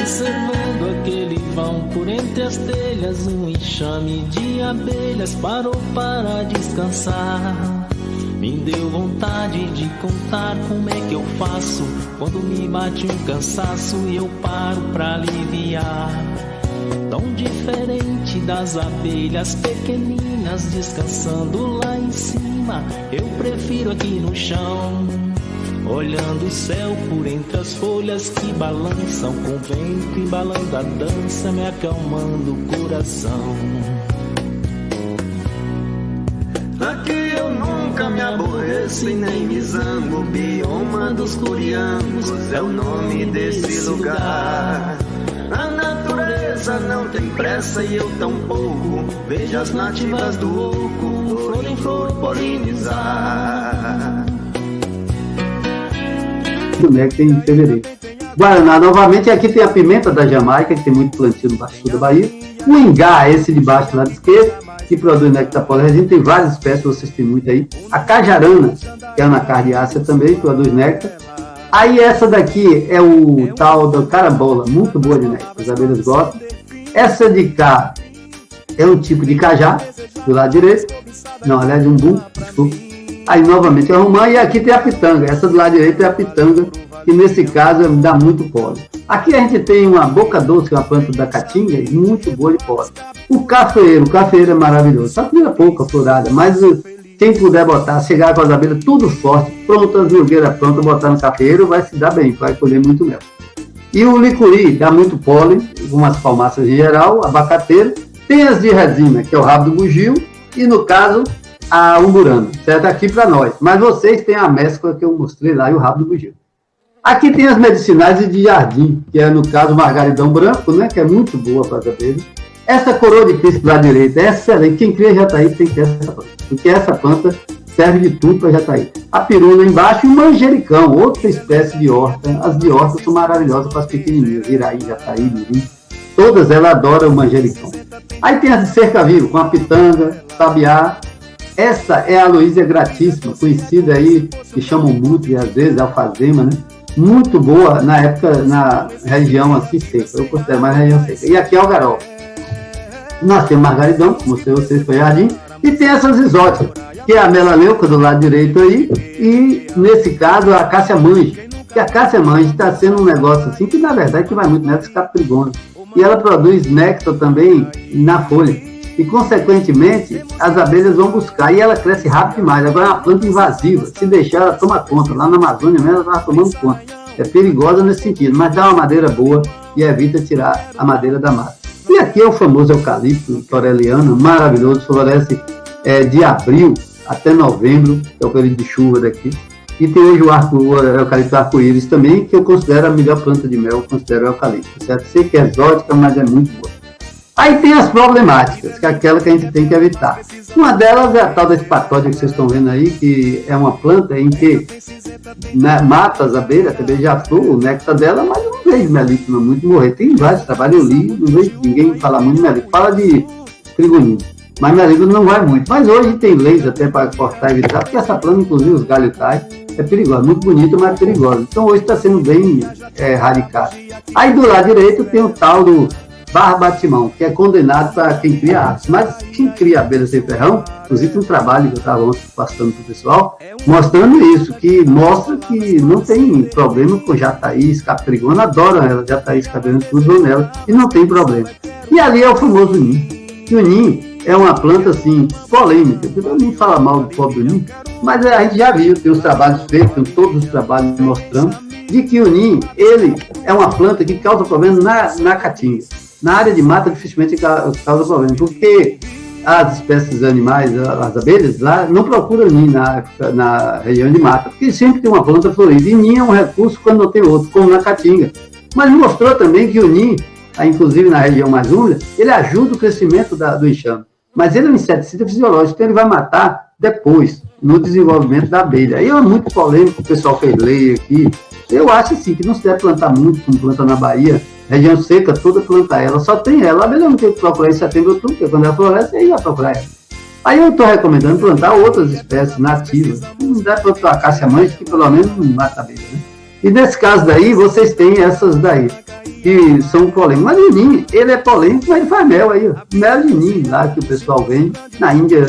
Observando aquele vão por entre as telhas, um enxame de abelhas parou para descansar. Me deu vontade de contar como é que eu faço quando me bate um cansaço e eu paro pra aliviar. Tão diferente das abelhas pequeninas descansando lá em cima, eu prefiro aqui no chão, olhando o céu por entre as folhas que balançam, com o vento embalando a dança, me acalmando o coração. Aqui eu nunca me aborreço e nem me zango. Bioma dos Curiangos é o nome desse lugar. A natureza não tem pressa e eu tampouco. Vejo as nativas do oco, flor em flor polinizar. Que tem em fevereiro. Guaraná, novamente, aqui tem a pimenta da Jamaica, que tem muito plantio no baixo da Bahia. O ingá, esse de baixo, lado esquerdo, que produz néctar polerresina, tem várias espécies, vocês têm muito aí. A cajarana, que é uma cardiácea também, produz néctar. Aí essa daqui é o tal da carambola, muito boa de néctar, as abelhas gostam. Essa de cá é um tipo de cajá, do lado direito. Não, aliás, de umbu, desculpa. Aí novamente é a romã, e aqui tem a pitanga. Essa do lado direito é a pitanga, que nesse caso dá muito pólen. Aqui a gente tem uma boca doce, que é uma planta da caatinga, muito boa de pólen. O cafeeiro é maravilhoso, só que é pouca florada, mas quem puder botar, chegar com as abelhas tudo forte, prontas, jogueira pronta, botar no cafeeiro, vai se dar bem, vai colher muito mel. E o licuri dá muito pólen, algumas palmaças em geral, abacateiro. Tem as de resina, que é o rabo do bugio, e no caso, a umburana, certo? Aqui para nós. Mas vocês têm a mescla que eu mostrei lá e o rabo do bugio. Aqui tem as medicinais de jardim, que é, no caso, o margaridão branco, né? Que é muito boa para as abelhas. Essa coroa de príncipe lá direita é excelente. Quem cria jataí tem que ter essa planta, porque essa planta serve de tudo para jataí. A piruna embaixo e o manjericão, outra espécie de horta. As de horta são maravilhosas para as pequenininhas, iraí, jataí, mirim. Todas elas adoram o manjericão. Aí tem as de cerca-vivo, com a pitanga, sabiá. Essa é a aloísia gratíssima, conhecida aí, que chamam muito, e às vezes, alfazema, né? Muito boa na época, na região assim seca. Eu considero mais região seca. E aqui é o garol. Nós temos margaridão, como vocês foi jardim, e tem essas exóticas, que é a melaleuca do lado direito aí, e nesse caso a cássia mange. Que a cássia mange está sendo um negócio assim, que na verdade que vai muito nessa caprigona. E ela produz néctar também na folha. E, consequentemente, as abelhas vão buscar. E ela cresce rápido demais. Agora é uma planta invasiva. Se deixar, ela toma conta. Lá na Amazônia mesmo, ela estava tomando conta. É perigosa nesse sentido, mas dá uma madeira boa e evita tirar a madeira da mata. E aqui é o famoso eucalipto toreliano, maravilhoso. Floresce de abril até novembro, que é o período de chuva daqui. E tem hoje o eucalipto arco-íris também, que eu considero a melhor planta de mel, eu considero o eucalipto, certo? Sei que é exótica, mas é muito boa. Aí tem as problemáticas, que é aquela que a gente tem que evitar. Uma delas é a tal da espatódia que vocês estão vendo aí, que é uma planta em que mata as abelhas, a beija-flor, o néctar dela, mas eu não vejo melífera muito morrer. Tem vários trabalhos, eu li, não vejo ninguém falar muito de melífera. Fala de trigonino, mas melífera não vai muito. Mas hoje tem leis até para cortar e evitar, porque essa planta, inclusive os galhos caem, é perigosa, muito bonita, mas perigosa. Então hoje está sendo bem radicado. Aí do lado direito tem o tal do barba-timão, que é condenado para quem cria aves. Mas quem cria abelha sem ferrão, inclusive tem um trabalho que eu estava passando para o pessoal, mostrando isso, que mostra que não tem problema com jataí, caprigona, adoram ela, jataí, caprigona, tudo vão nela, e não tem problema. E ali é o famoso ninho. E o ninho é uma planta, assim, polêmica, porque todo mundo fala mal do pobre ninho, mas a gente já viu, tem os trabalhos feitos, tem todos os trabalhos mostrando, de que o ninho, ele é uma planta que causa problema na caatinga. Na área de mata, dificilmente causa problema, porque as espécies animais, as abelhas lá, não procuram ninho na região de mata, porque sempre tem uma planta florida, e ninho é um recurso quando não tem outro, como na caatinga. Mas mostrou também que o ninho, inclusive na região mais úmida, ele ajuda o crescimento do enxame. Mas ele é um inseticida fisiológico, então ele vai matar depois, no desenvolvimento da abelha. Aí é muito polêmico, o pessoal fez lei aqui. Eu acho assim, que não se deve plantar muito, como planta na Bahia, região seca, toda planta ela, só tem ela. A abelha não tem que procurar em setembro, outubro, porque quando ela floresce, aí vai procurar ela. Aí eu estou recomendando plantar outras espécies nativas. Não deve plantar a cássia mange, que pelo menos não mata a abelha, né? E nesse caso daí, vocês têm essas daí, que são polêmicas. Mas o ninho, ele é polêmico, mas ele faz mel aí, ó. Mel de ninho lá que o pessoal vende. Na Índia,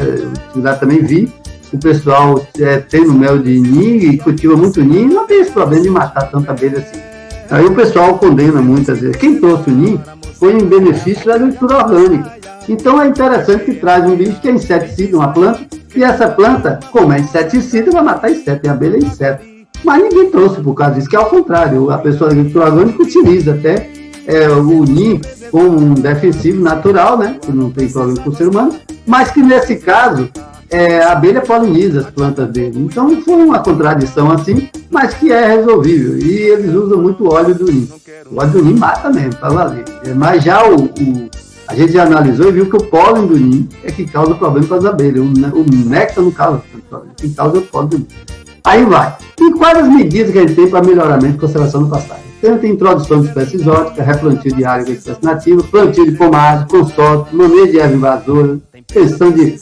eu lá também vi, o pessoal tem o mel de ninho e cultiva muito ninho, não tem esse problema de matar tanta abelha assim. Aí o pessoal condena muitas vezes. Quem trouxe o ninho foi em benefício da agricultura orgânica. Então é interessante que traz um bicho que é inseticida, uma planta, e essa planta, como é inseticida, vai matar inseto, e a abelha é inseto. Mas ninguém trouxe por causa disso, que é ao contrário, a pessoa da agricultura orgânica utiliza até o ninho como um defensivo natural, né, que não tem problema com o ser humano, mas que nesse caso a abelha poliniza as plantas dele. Então foi uma contradição assim, mas que é resolvível. E eles usam muito o óleo do ninho. O óleo do ninho mata mesmo, para valer. Mas já a gente já analisou e viu que o pólen do ninho é que causa problema para as abelhas. O néctar não causa problema, quem causa é o pólen do ninho. Aí vai. E quais as medidas que a gente tem para melhoramento e conservação do pastagem? Então, tem introdução de espécies exóticas, replantio de área com espécies nativas, plantio de pomagem, consórcio, manejo de erva invasora, questão de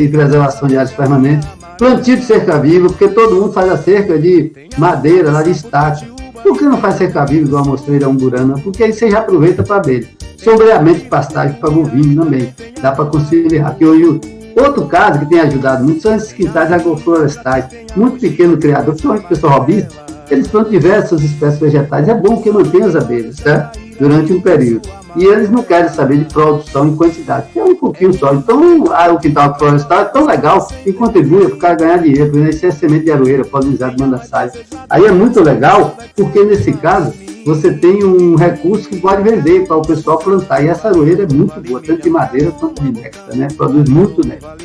preservação de áreas permanentes, plantio de cerca viva, porque todo mundo faz a cerca de madeira, lá de estaca. Por que não faz cerca viva igual a mostreira umburana? Porque aí você já aproveita para abelha. Sombreamento de pastagem para bovino também, dá para conciliar. Aqui hoje, outro caso que tem ajudado muito são esses quintais agroflorestais, muito pequeno criador, principalmente o pessoal robista, eles plantam diversas espécies vegetais. É bom que mantenha as abelhas, certo? Durante um período. E eles não querem saber de produção em quantidade, que é um pouquinho só. Então, o quintal florestal é tão legal que contribui para o cara ganhar dinheiro, porque isso é semente de aroeira, polinizado, mandaçaia. Aí é muito legal, porque nesse caso, você tem um recurso que pode vender para o pessoal plantar. E essa aroeira é muito boa, tanto de madeira quanto de néctar, né? Produz muito néctar.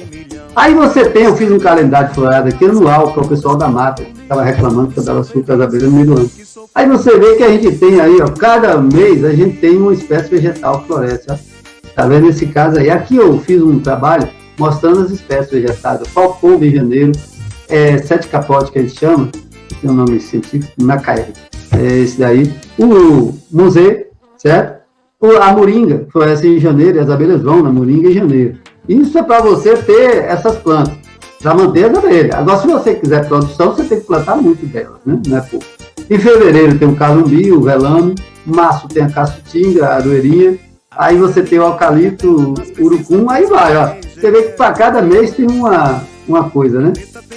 Aí você tem, eu fiz um calendário de florada aqui anual para o pessoal da mata, que estava reclamando que eu dava açúcar às abelhas no meio do ano. Aí você vê que a gente tem aí, ó, cada mês a gente tem uma espécie vegetal que floresce, ó. Tá vendo esse caso aí? Aqui eu fiz um trabalho mostrando as espécies vegetais, o pau-pombo em janeiro, sete capote que a gente chama, tem um nome científico, macaé, esse daí, o museu, certo? A moringa floresce em janeiro, e as abelhas vão na moringa em janeiro. Isso é para você ter essas plantas, para manter as abelhas. Agora, se você quiser produção, você tem que plantar muito delas, né? Não é pouco. Em fevereiro tem o calumbi, o velame, março tem a caçutinga, a aroeirinha, aí você tem o eucalipto, urucum, aí vai, ó. Você vê que para cada mês tem uma coisa, né?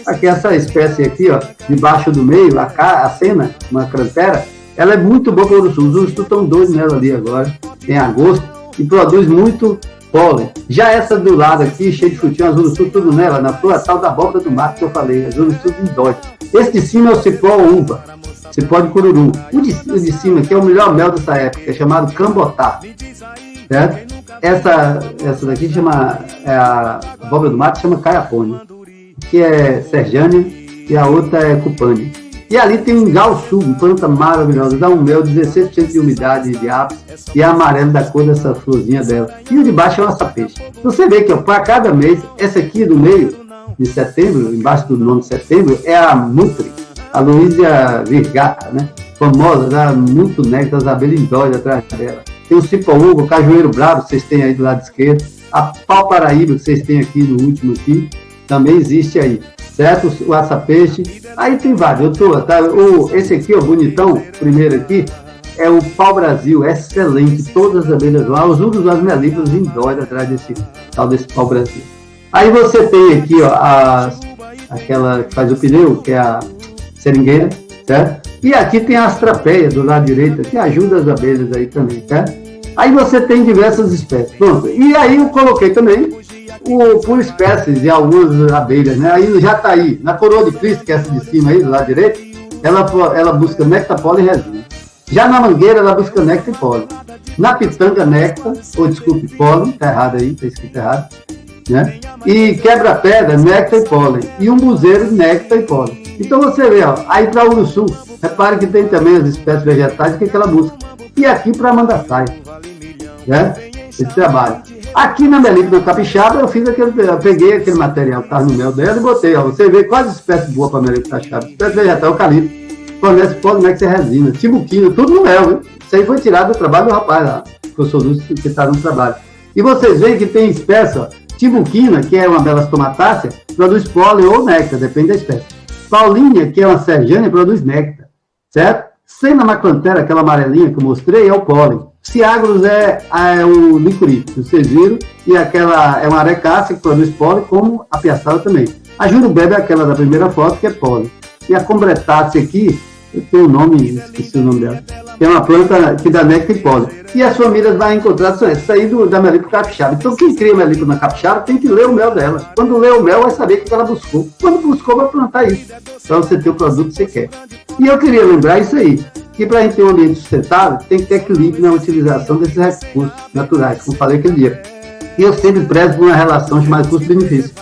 Aqui essa espécie aqui, ó, debaixo do meio, a cena, uma crantera, ela é muito boa para o uruçu. Os urussus estão doidos nela ali agora, em agosto, e produz muito pólen. Já essa do lado aqui, cheia de frutinhas, as urussus tudo nela, na flor, a tal da abóbora do mato que eu falei, as urussus indóides. Esse de cima é o cipó uva, cipó de cururu. O de cima aqui é o melhor mel dessa época, é chamado cambotá, certo? Essa daqui chama, a abóbora do mato chama caiapone, que é serjânia, e a outra é cupane. E ali tem um galçu, uma planta maravilhosa, dá um mel, 16% de umidade de ápice, e é amarelo da cor dessa florzinha dela. E o de baixo é um açapeixe. Você vê que para cada mês, essa aqui do meio, de setembro, embaixo do nome de setembro, é a Mutri, a Luísia virgata, né? Famosa, dá muito néctar, as abelhas indóides atrás dela. Tem o cipoúva, o cajueiro bravo, que vocês têm aí do lado esquerdo, a pau-paraíba, que vocês têm aqui no último aqui, também existe aí, certo? O açapeixe, aí tem vários. Esse aqui, ó, bonitão, primeiro aqui, é o pau-brasil, excelente, todas as abelhas lá, os urus, as melíferas indóides atrás desse pau-brasil. Aí você tem aqui, ó, aquela que faz o pneu, que é a seringueira, certo? E aqui tem a astrapéia do lado direito, que ajuda as abelhas aí também, certo? Aí você tem diversas espécies, pronto. E aí eu coloquei também por espécies de algumas abelhas, né? Aí já está aí, na coroa de Cristo, que é essa de cima aí, do lado direito, ela busca néctar, pólen e resina. Já na mangueira, ela busca néctar e pólen. Na pitanga, néctar, ou desculpe, pólen, tá errado aí, tá escrito errado, né? E quebra-pedra, néctar e pólen. E um buzeiro, néctar e pólen. Então você vê, ó, aí para o uruçu, repare que tem também as espécies vegetais, o que ela busca. E aqui para a mandaçaia, né? Esse trabalho. Aqui na melífera capixaba, eu peguei aquele material que estava no mel dela e botei, ó. Você vê quais espécies boas para a melífera capixaba. Espécie vegetal, eucalipto, fornece pólen, néctar e resina, tibuquino, tudo no mel, viu? Isso aí foi tirado do trabalho do rapaz lá, professor Lúcio, que está no trabalho. E vocês veem que tem espécie, ó, tibuquina, que é uma melastomatácea, produz pólen ou néctar, depende da espécie. Paulinha, que é uma serjânia, produz néctar, certo? Senamacantera, aquela amarelinha que eu mostrei, é o pólen. Ciagros é o licurite, vocês viram, e aquela é uma arecácea que produz pólen, como a piaçava também. A jurubeba é aquela da primeira foto, que é pólen. E a combretácea aqui, eu tenho o nome, esqueci o nome dela, que é uma planta que dá néctar e pólen. E as famílias vai encontrar são essas aí da melípula capixaba. Então, quem cria melípula na capixaba tem que ler o mel dela. Quando lê o mel, vai saber o que ela buscou. Quando buscou, vai plantar isso. Então, você tem o produto que você quer. E eu queria lembrar isso aí, que para a gente ter um ambiente sustentável, tem que ter equilíbrio na utilização desses recursos naturais, como falei aquele dia. E eu sempre prezo por uma relação chamada custo-benefício.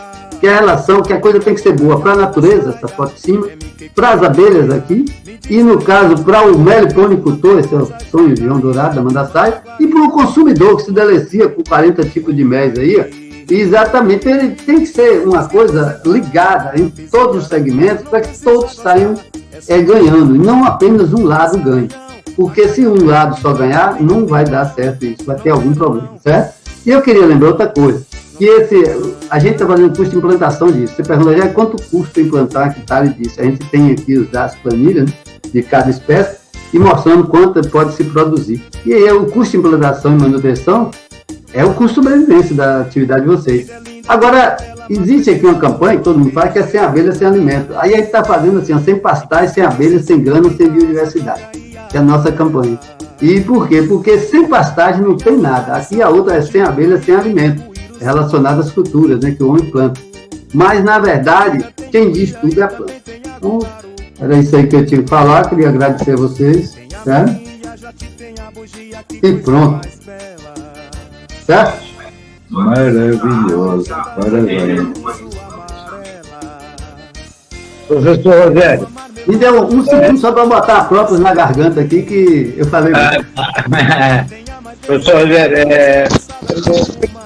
Que é a relação que a coisa tem que ser boa para a natureza, essa foto de cima, para as abelhas aqui, e no caso, para o meliponicultor, esse é o sonho de João Dourado, da Mandaçaia, e para o consumidor que se delicia com 40 tipos de mel aí, e exatamente, ele tem que ser uma coisa ligada em todos os segmentos para que todos saiam ganhando, e não apenas um lado ganhe. Porque se um lado só ganhar, não vai dar certo isso, vai ter algum problema, certo? E eu queria lembrar outra coisa, que a gente está fazendo custo de implantação disso. Você pergunta, já quanto custa implantar a hectare disso? A gente tem aqui as planilhas, né, de cada espécie e mostrando quanto pode se produzir. E aí o custo de implantação e manutenção é o custo de sobrevivência da atividade de vocês. Agora, existe aqui uma campanha que todo mundo fala que é sem abelha, sem alimento. Aí a gente está fazendo assim, sem pastagem, sem abelha, sem grama, sem biodiversidade. Que é a nossa campanha. E por quê? Porque sem pastagem não tem nada. Aqui a outra é sem abelha, sem alimento. É relacionada às culturas, né, que o homem planta. Mas, na verdade, quem diz tudo é a planta. Então, era isso aí que eu tinha que falar. Queria agradecer a vocês. Certo? E pronto. Certo? Maravilhoso. Parabéns. Professor Rogério. Me deu um segundo só para botar a própria na garganta aqui, que eu falei. Professor Rogério,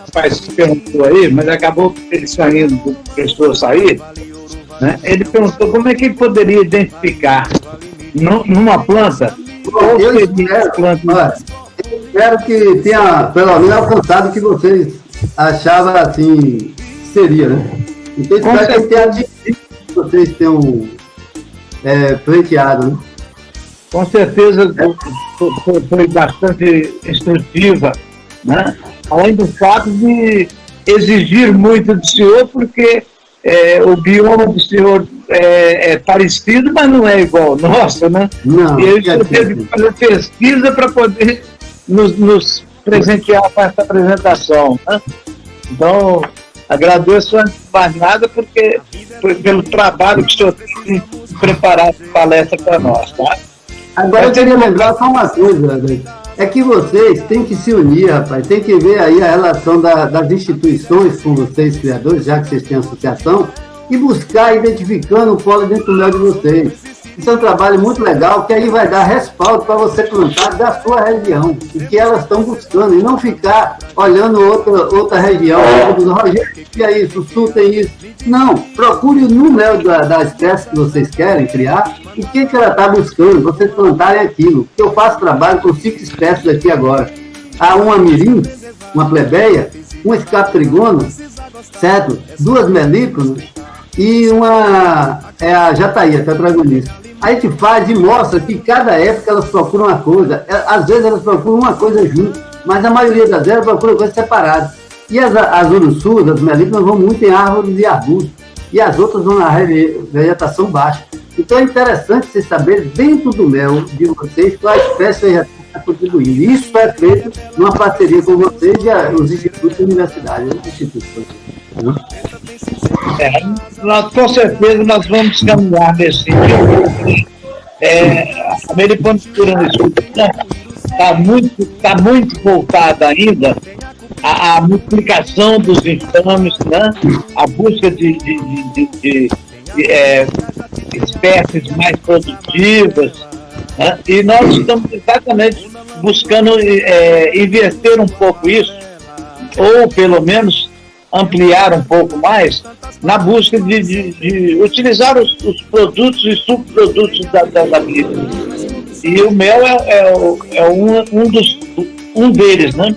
o pai se perguntou aí, mas acabou ele saindo, o professor sair, né? Ele perguntou como é que ele poderia identificar numa planta. Eu espero que tenha, pelo menos, alcançado o que vocês achavam assim, seria, né? Então, espero que tenha atingido que vocês tenham pleiteado, né? Com certeza foi bastante instrutiva, né? Além do fato de exigir muito do senhor, porque o bioma do senhor é parecido, mas não é igual ao nosso, né? Não, e ele teve que fazer pesquisa para poder nos presentear com essa apresentação, né? Então, agradeço antes de mais nada, porque pelo trabalho que o senhor tem preparado a palestra para nós, tá? Agora eu queria lembrar só uma coisa, é que vocês têm que se unir, rapaz, tem que ver aí a relação das instituições com vocês, criadores, já que vocês têm associação, e buscar identificando o pólen dentro do mel de vocês. Isso é um trabalho muito legal, que aí vai dar respaldo para você plantar da sua região, o que elas estão buscando, e não ficar olhando outra região, Rogério, e é isso, o sul tem isso. Não, procure no mel da espécie que vocês querem criar, o que ela está buscando, vocês plantarem aquilo. Eu faço trabalho com 5 espécies aqui agora. Há uma mirim, uma plebeia, uma escaptrigona, certo? 2 melíponas e uma a jataí, a tetragonista. A gente faz e mostra que cada época elas procuram uma coisa. Às vezes elas procuram uma coisa junto, mas a maioria das elas procura coisas separadas. E as urussus, as melíponas, vão muito em árvores e arbustos. E as outras vão na vegetação baixa. Então é interessante vocês saberem dentro do mel de vocês qual a espécie está contribuindo. E isso é feito numa parceria com vocês e os institutos e universidades. Com certeza nós vamos caminhar nesse sentido. A meliponicultura no sul está muito voltada ainda à multiplicação dos enxames, né? A busca de espécies mais produtivas, né? E nós estamos exatamente buscando inverter um pouco isso, ou pelo menos ampliar um pouco mais na busca de utilizar os produtos e subprodutos da vida. E o mel é um deles, né?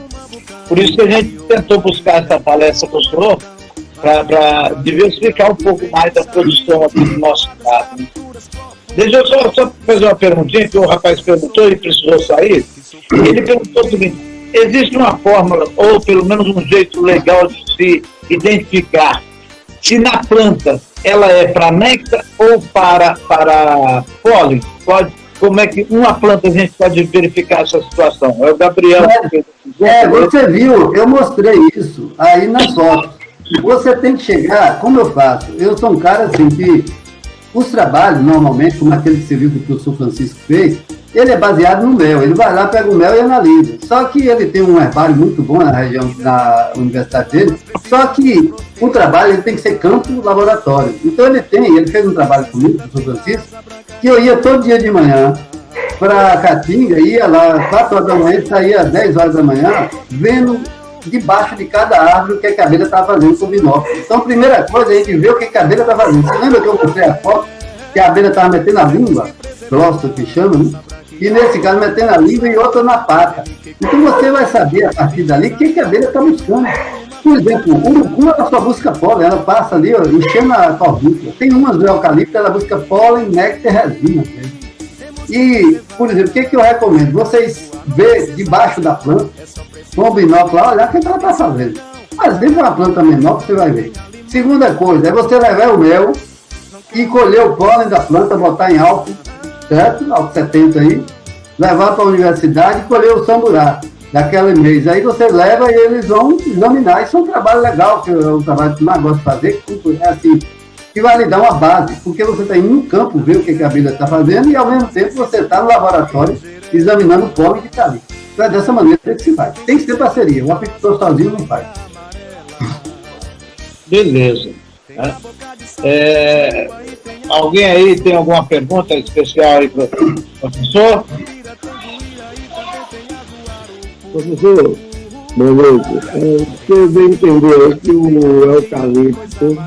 Por isso que a gente tentou buscar essa palestra com o senhor para diversificar um pouco mais a produção aqui do nosso estado. Né? Deixa eu só fazer uma perguntinha, que o rapaz perguntou e precisou sair. Ele perguntou o seguinte: existe uma fórmula, ou pelo menos um jeito legal de se identificar se na planta ela é para néctar ou para pólen? Como é que uma planta a gente pode verificar essa situação? É o Gabriel. Você viu, eu mostrei isso aí nas fotos. Você tem que chegar, como eu faço? Eu sou um cara assim que os trabalhos, normalmente, como aquele que você viu que o professor Francisco fez, ele é baseado no mel. Ele vai lá, pega o mel e analisa. Só que ele tem um herbário muito bom na região, na universidade dele, só que o trabalho ele tem que ser campo-laboratório. Então ele fez um trabalho comigo, o professor Francisco, que eu ia todo dia de manhã para Caatinga, ia lá 4 horas da manhã, saía às 10 horas da manhã, vendo debaixo de cada árvore o que a abelha estava fazendo com o binóculo. Então, a primeira coisa é a gente ver o que a abelha está fazendo. Você lembra que eu mostrei a foto que a abelha estava metendo a língua, próstata que chama, né? E nesse caso metendo a língua e outra na pata. Então você vai saber a partir dali o que a abelha está buscando. Por exemplo, o urucum ela só busca pólen, ela passa ali, ó, enchendo a corvícula. Tem umas do eucalipto, ela busca pólen, néctar e resina. E, por exemplo, o que eu recomendo? Vocês verem debaixo da planta, com o binóculo lá, olhar o que ela está fazendo. Mas dentro de uma planta menor, você vai ver. Segunda coisa, é você levar o mel e colher o pólen da planta, botar em álcool, certo? Álcool 70 aí, levar para a universidade e colher o samburá daquela mês. Aí você leva e eles vão examinar. Isso é um trabalho legal, que é um trabalho que eu mais gosto de fazer, é assim, que vai lhe dar uma base, porque você está indo no campo ver o que a abelha está fazendo e ao mesmo tempo você está no laboratório examinando o pólen que está ali. Então é dessa maneira que se faz. Tem que ter parceria, o apicultor sozinho não faz. Beleza. Alguém aí tem alguma pergunta especial aí para o professor? Professor, boa noite. Você deve entender que o eucalipto,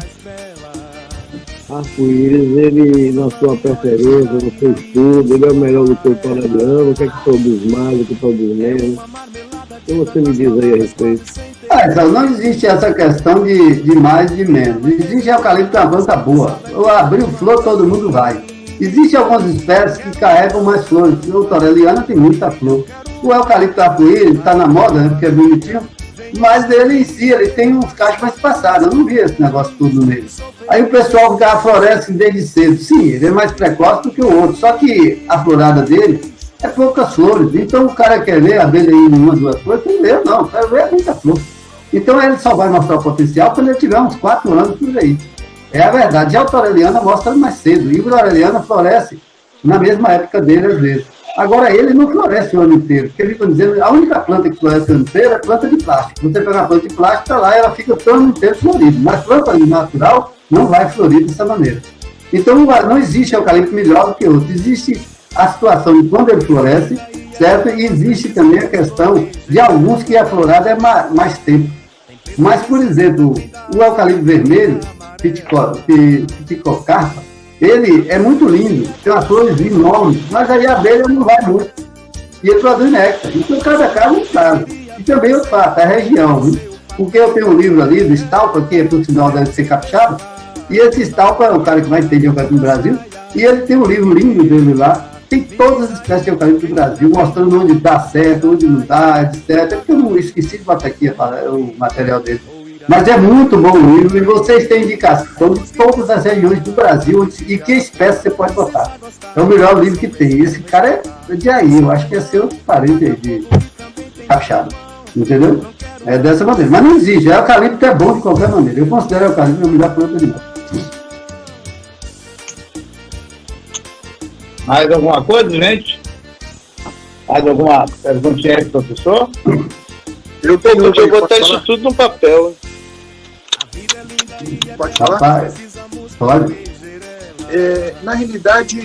arco-íris, ele, na sua preferência, no seu estudo, ele é o melhor do que o toreliano, o que é que produz mais, o que produz menos? O que você me diz aí a respeito? Então, não existe essa questão de mais e de menos. Existe eucalipto, uma planta boa. Eu abri o flor, todo mundo vai. Existem algumas espécies que carregam mais flores. O toreliana tem muita flor. O eucalipto arco-íris está na moda, né, porque é bonitinho, mas ele em si, ele tem uns cachos mais passados. Eu não vi esse negócio tudo nele. Aí o pessoal que floresce desde cedo. Sim, ele é mais precoce do que o outro. Só que a florada dele é poucas flores. Então o cara quer ver a abelha aí em uma, 2 flores, tem que ver, não. Quer ver muita flor. Então ele só vai mostrar o potencial quando ele tiver uns 4 anos por aí. É a verdade. Já a toreliana mostra mais cedo. E o toreliana floresce na mesma época dele, às vezes. Agora, ele não floresce o ano inteiro. Porque ele está dizendo, a única planta que floresce o ano inteiro é planta de plástico. Você pega uma planta de plástico, está lá, ela fica todo ano inteiro florida. Mas planta natural não vai florir dessa maneira. Então, não existe eucalipto melhor do que outro. Existe a situação de quando ele floresce, certo? E existe também a questão de alguns que a florada é mais tempo. Mas, por exemplo, o eucalipto vermelho, Piticocarpa, ele é muito lindo, tem umas flores enormes, mas aí a abelha não vai muito. E ele produz néctar. Então, cada caso um caso. E também eu faço, a região, viu? Porque eu tenho um livro ali do Stalpa, que por sinal deve ser capixaba, e esse Stalpa é o cara que vai entender o eucalipto no Brasil, e ele tem um livro lindo dele lá, tem todas as espécies de eucalipto do Brasil, mostrando onde dá certo, onde não dá, etc. É porque eu não esqueci de botar aqui o material dele. Mas é muito bom o livro e vocês têm indicação de todas as regiões do Brasil e que espécie você pode botar. É o melhor livro que tem. Esse cara é de aí, eu acho que é seu parente de capixaba. Entendeu? É dessa maneira. Mas não existe. O eucalipto é bom de qualquer maneira. Eu considero o eucalipto a melhor planta de nós. Mais alguma coisa, gente? Mais alguma perguntinha aí, professor? Eu podia botar isso tudo no papel, hein? Pode falar? Rapaz, pode. Na realidade,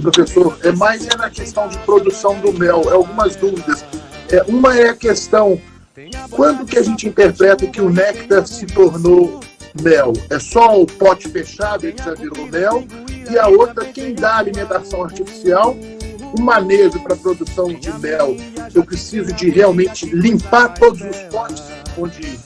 professor, é mais na questão de produção do mel. Algumas dúvidas. Uma é a questão, quando que a gente interpreta que o néctar se tornou mel? É só o pote fechado e que já virou mel? E a outra, quem dá alimentação artificial, o manejo para a produção de mel, eu preciso de realmente limpar todos os potes onde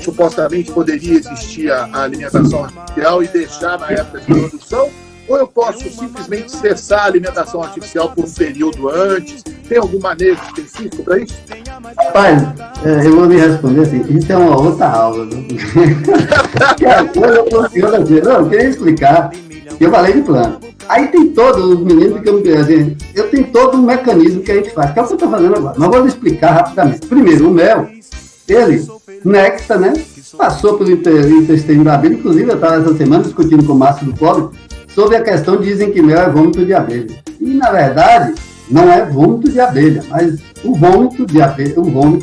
supostamente poderia existir a alimentação artificial e deixar na época de produção, Ou eu posso simplesmente cessar a alimentação artificial por um período antes? Tem algum manejo específico para isso? Rapaz, eu vou me responder assim, isso é uma outra aula, né? Que a coisa funciona assim. Não, eu queria explicar, eu falei de plano. Aí tem todos os meninos que eu tenho todo um mecanismo que a gente faz, que é o que eu estou fazendo agora, mas vou lhe explicar rapidamente. Primeiro, o mel, ele, néctar, né, passou pelo intestino da abelha, inclusive eu estava essa semana discutindo com o Márcio do Pobre sobre a questão, dizem que mel é vômito de abelha. E, na verdade, não é vômito de abelha, mas o vômito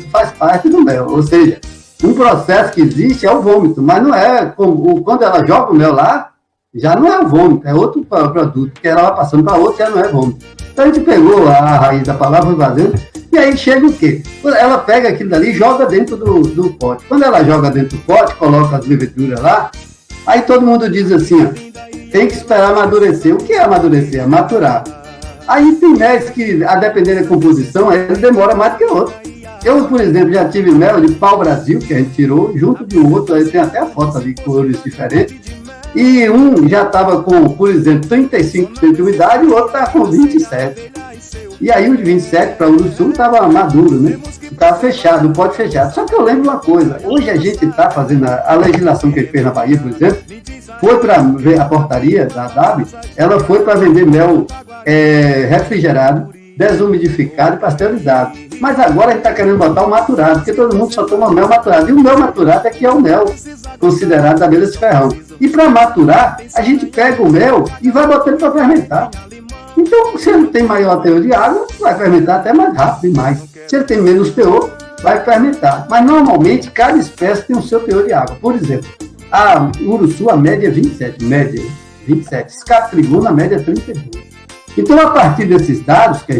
faz parte do mel, ou seja, um processo que existe é o vômito, mas não é como quando ela joga o mel lá, já não é o vômito, é outro produto, que ela vai passando para outro, já não é vômito. Então a gente pegou a raiz da palavra fazendo, e aí chega o quê? Ela pega aquilo dali e joga dentro do pote. Quando ela joga dentro do pote, coloca as leveduras lá, aí todo mundo diz assim, ó, tem que esperar amadurecer. O que é amadurecer? É maturar. Aí tem méis que, a depender da composição, ele demora mais do que o outro. Eu, por exemplo, já tive mel de pau-brasil, que a gente tirou, junto de um outro, aí tem até a foto ali, cores diferentes. E um já estava com, por exemplo, 35% de umidade e o outro estava com 27%. E aí o de 27% para o do sul estava maduro, né? Estava fechado, o pote fechado. Só que eu lembro uma coisa, hoje a gente está fazendo a legislação que a gente fez na Bahia, por exemplo, foi para ver a portaria da DAB, ela foi para vender mel refrigerado, desumidificado e pasteurizado. Mas agora a gente está querendo botar o maturado, porque todo mundo só toma mel maturado. E o mel maturado é que é o mel considerado da abelha de ferrão. E para maturar, a gente pega o mel e vai botando para fermentar. Então, se ele tem maior teor de água, vai fermentar até mais rápido e mais. Se ele tem menos teor, vai fermentar. Mas normalmente, cada espécie tem o seu teor de água. Por exemplo, a uruçu, a média é 27. Escatriguna, a média é 32. Então, a partir desses dados que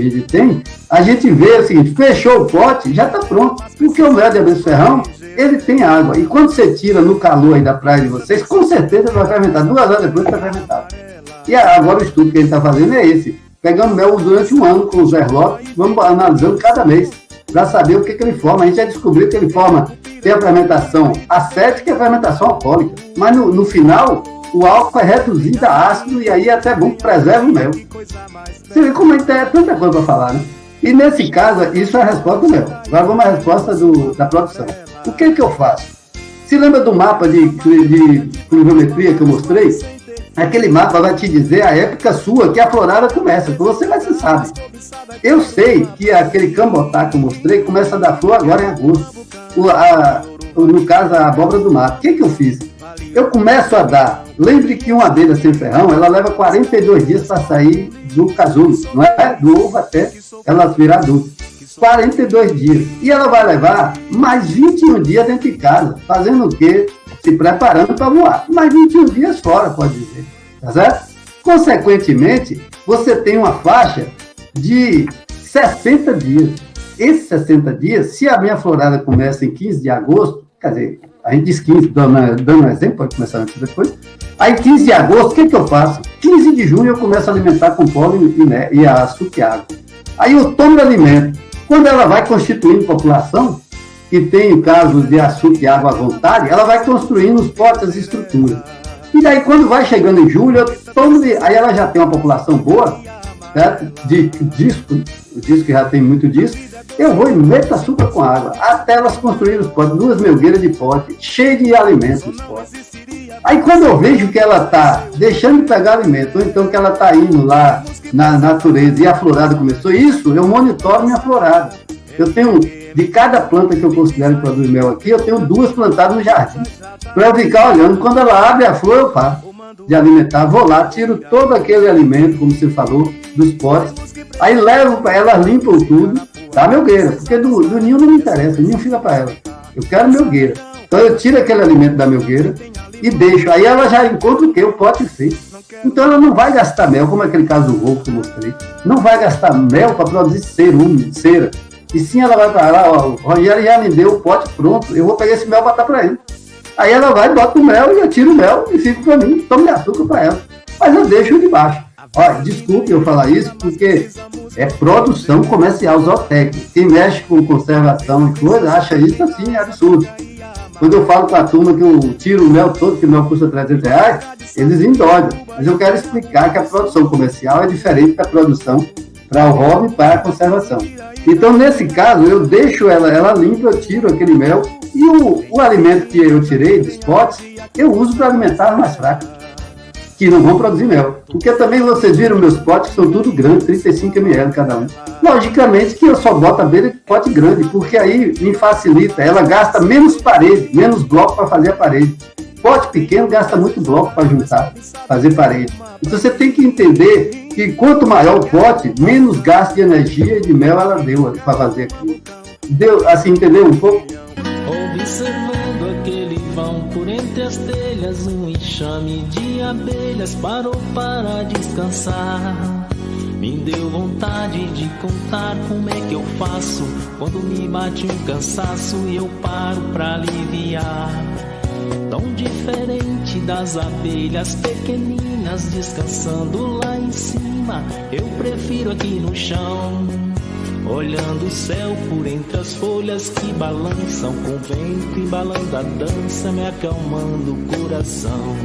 a gente vê o seguinte, fechou o pote, já está pronto. Porque o mel de abelha de ferrão, ele tem água. E quando você tira no calor aí da praia de vocês, com certeza vai fermentar. 2 horas depois vai fermentar. E agora o estudo que a gente está fazendo é esse. Pegando mel durante um ano com os verlotes, vamos analisando cada mês, para saber o que ele forma. A gente já descobriu que ele forma, tem a fermentação acética e a fermentação alcoólica. Mas no final, o álcool é reduzido a ácido e aí é até bom que preserva o mel. Você vê como é tanta coisa para falar, né? E nesse caso, isso é a resposta do mel. Agora vamos à resposta da produção. O que eu faço? Se lembra do mapa de pluviometria que eu mostrei? Aquele mapa vai te dizer a época sua que a florada começa, que você vai se sabe. Eu sei que aquele cambotá que eu mostrei começa a dar flor agora em agosto. No caso, a abóbora do mato. O que eu fiz? Eu começo a dar. Lembre que uma abelha sem ferrão, ela leva 42 dias para sair do casulo, não é? Do ovo até ela virar adulta. 42 dias. E ela vai levar mais 21 dias dentro de casa. Fazendo o quê? Se preparando para voar. Mais 21 dias fora, pode dizer. Tá certo? Consequentemente, você tem uma faixa de 60 dias. Esses 60 dias, se a minha florada começa em 15 de agosto, quer dizer, a gente diz 15, dando um exemplo, pode começar antes depois. Aí, 15 de agosto, o que eu faço? 15 de junho eu começo a alimentar com pólen e açúcar e água. Aí eu tomo o alimento. Quando ela vai constituindo população, que tem casos de açúcar e água à vontade, ela vai construindo os potes, as estruturas. E daí, quando vai chegando em julho, aí ela já tem uma população boa, certo? De disco, o disco já tem muito disco, eu vou e meto açúcar com água, até elas construírem os potes, 2 melgueiras de pote, cheio de alimentos os potes. Aí, quando eu vejo que ela está deixando de pegar alimento, ou então que ela está indo lá na natureza e a florada começou, isso, eu monitoro minha florada. Eu tenho, de cada planta que eu considero que produz mel aqui, eu tenho 2 plantadas no jardim. Para eu ficar olhando, quando ela abre a flor, eu paro de alimentar, vou lá, tiro todo aquele alimento, como você falou, dos potes, aí levo para ela, limpam tudo, da melgueira, porque do ninho não me interessa, o ninho fica para ela. Eu quero melgueira. Então eu tiro aquele alimento da melgueira e deixo. Aí ela já encontra o quê? O pote feito. Então ela não vai gastar mel, como aquele caso do ovo que eu mostrei. Não vai gastar mel para produzir cera. E sim, ela vai para lá, ó, o Rogério já me deu o pote pronto, eu vou pegar esse mel para botar para ele. Aí ela vai, bota o mel e eu tiro o mel e fico para mim, tomo de açúcar para ela. Mas eu deixo de baixo. Olha, desculpe eu falar isso, porque é produção comercial zootécnica. Quem mexe com conservação e coisa, acha isso assim, absurdo. Quando eu falo com a turma que eu tiro o mel todo, que o mel custa R$300, eles endodam. Mas eu quero explicar que a produção comercial é diferente da produção para o hobby e para a conservação. Então, nesse caso, eu deixo ela limpa, eu tiro aquele mel e o alimento que eu tirei dos potes, eu uso para alimentar as mais fracas, que não vão produzir mel. Porque também vocês viram meus potes, que são tudo grandes, 35 ml cada um. Logicamente que eu só boto a beira de pote grande, porque aí me facilita, ela gasta menos parede, menos bloco para fazer a parede. Pote pequeno gasta muito bloco para juntar, fazer parede. Então você tem que entender que quanto maior o pote, menos gasto de energia e de mel ela deu para fazer aquilo. Deu, assim, entendeu um pouco? Observando aquele vão por entre as telhas, um enxame de abelhas parou para descansar. Me deu vontade de contar como é que eu faço quando me bate um cansaço e eu paro pra aliviar. Tão diferente das abelhas pequeninas descansando lá em cima, eu prefiro aqui no chão, olhando o céu por entre as folhas que balançam com o vento, embalando a dança, me acalmando o coração.